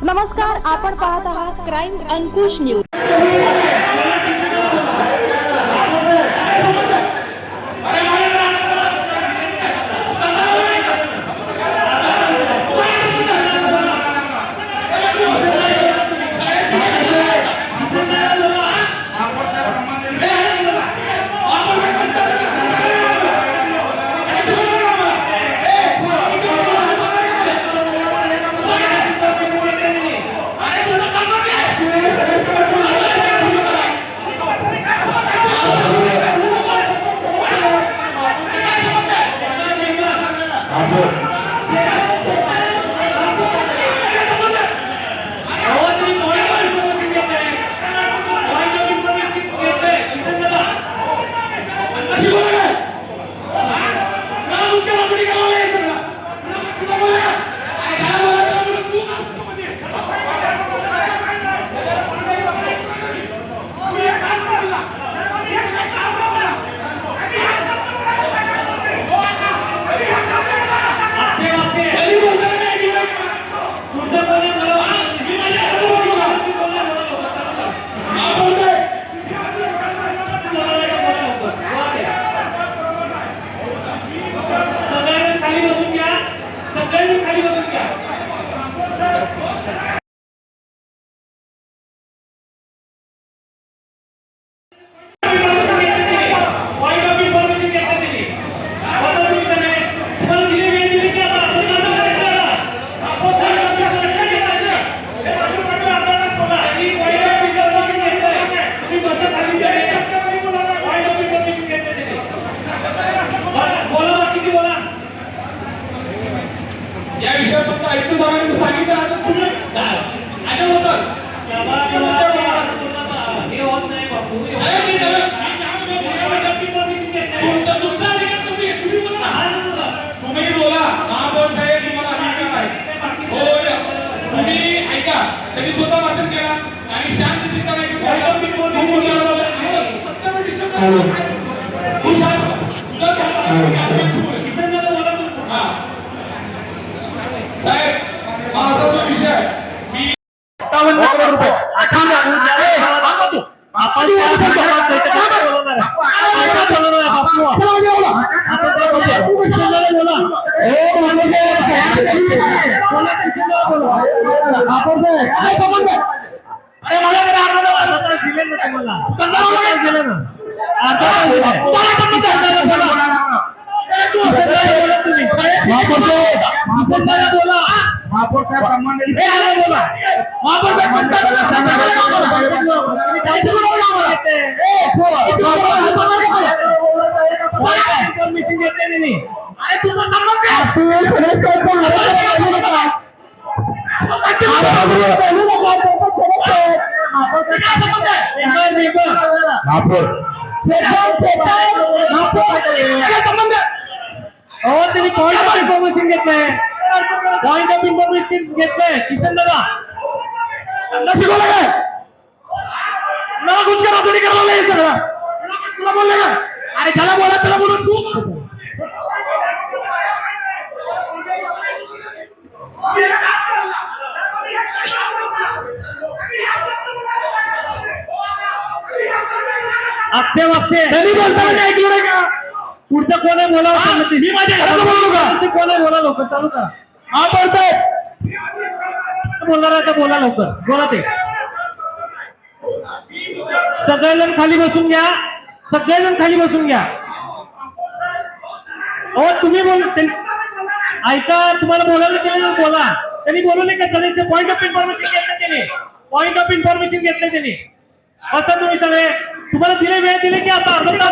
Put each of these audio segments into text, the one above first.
नमस्कार, आपण पाहत आहात क्राईम अंकुश न्यूज। या विषयात फक्त ऐकतो जाऊन सांगितलं आता तुम्ही काय आजा होतं हे होत नाही बापू तुमचा अधिकार तुम्ही बोला तुम्ही बोला महापौर साहेब तुम्हाला अधिकार आहे हो तुम्ही ऐका त्यांनी स्वतः भाषण केला आणि शांत चित्ताने साहेब माझा जो विषय मी 58 करोड रुपये 58 आपण पॉइंट ऑफ इन्फॉर्मेशन घेतलंय किसन दादा शिकवलं काय मला घुस करा थोडी करायला हे सगळं तुला बोलले का अरे ज्याला बोला त्याला बोलून तू अक्षय त्यांनी बोलताना ऐकलं नाही का पुढचं कोण आहे बोला मी माझ्या घरात बोललो का कोण आहे बोला लवकर चालू करा हा बोलतोय बोलणार आहे तर बोला लवकर बोला ते सगळेजण खाली बसून घ्या सगळेजण खाली बसून घ्या हो तुम्ही बोल ऐका तुम्हाला बोलायला केलं बोला त्यांनी बोलवले का सगळ्यांचे पॉइंट ऑफ इन्फॉर्मेशन घेतलं त्याने पॉइंट ऑफ इन्फॉर्मेशन घेतलं त्याने बसा तुम्ही सगळे तुम्हाला दिले वेळ दिले की आता अर्धा तास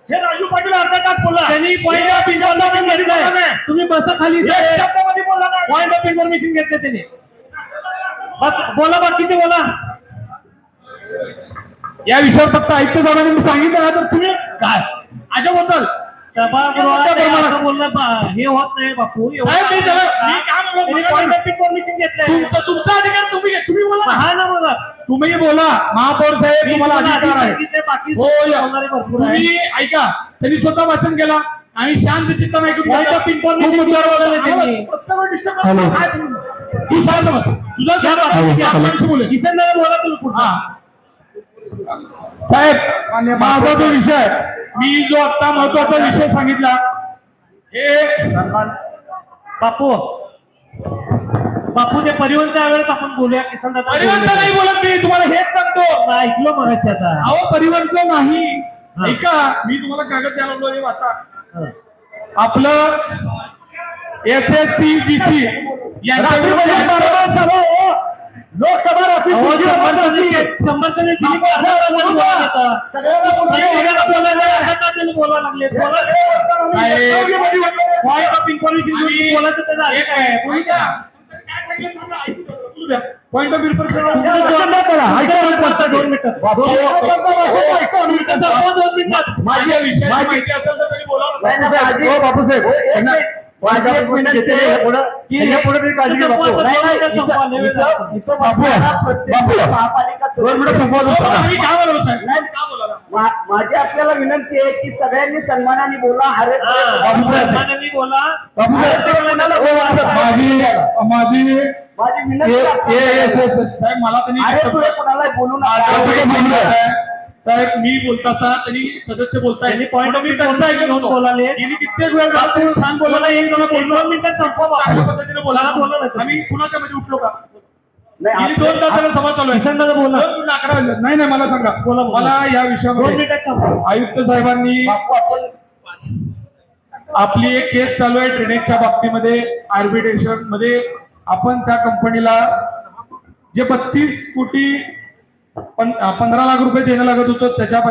हे राजू पाटील अर्धा तास बोलला त्यांनी पॉइंट ऑफ इन्फॉर्मेशन घेतलंय तुम्ही बसा खाली पॉइंट ऑफ इन्फॉर्मेशन घेतलं त्यांनी बोला बाकीचे बोला या विषयावर फक्त ऐकतो जाणार मी सांगितलं तर तुम्ही काय आजा बोलताल हे होत नाही बापू तुमचा अधिकार तुम्ही बोला हा ना बोला तुम्ही बोला महापौर साहेब तुम्हाला अधिकार आहे हो तुम्ही ऐका त्यांनी स्वतः भाषण केला आम्ही शांत चित्ताने ऐकून Point of information मुद्द्यावर बोलायला त्यांनी. हॅलो तू शांत बस तुझा क्या बात आहे? क्या बात आहे? बोले किसन दादा बोला तुम्ही पुढचा. साहेब माझा जो विषय मी जो आता महत्वाचा विषय सांगितला हे बापू ते परिवहनच्या वेळेस आपण बोलूया किसन दादा. परिवहनचं नाही बोलत मी तुम्हाला हेच सांगतो ऐकलो मगाशी आता. अहो परिवहनचं नाही ऐका मी तुम्हाला कागद द्यायला लागलो हे वाचा आपलं SSCGC यांच्या लोकसभा पॉइंट ऑफ माझ्या विषयाची माहिती असेल तर तरी बोला बापूसाहेब माझी आपल्याला विनंती आहे की सगळ्यांनी सन्मानाने बोला. माझी विनंती साहेब मला पुढे कोणाला बोलू साहेब मी बोलताना त्यांनी सदस्य बोलताय त्यांनी point of view त्यांचा ऐकून बोलाले. गेली कित्येक वेळ छान बोलायला एक दोन मिनिटात चांगल्या पद्धतीने बोलायला आम्ही कुणाच्या मध्ये उठलो का गेली 2 तासाला सभा चालू आहे. किसन दादा बोला. 11 वाजले. नाही मला सांगा बोला. मला या 2 विषयामध्ये मिनिटात संपवा. आयुक्त साहेबांनी आपली एक केस चालू आहे ड्रेनेजच्या बाबतीमध्ये आर्बिट्रेशन मध्ये आपण त्या कंपनीला जे 32 कोटी 15 लाख रुपये देणं लागत होतं त्याच्या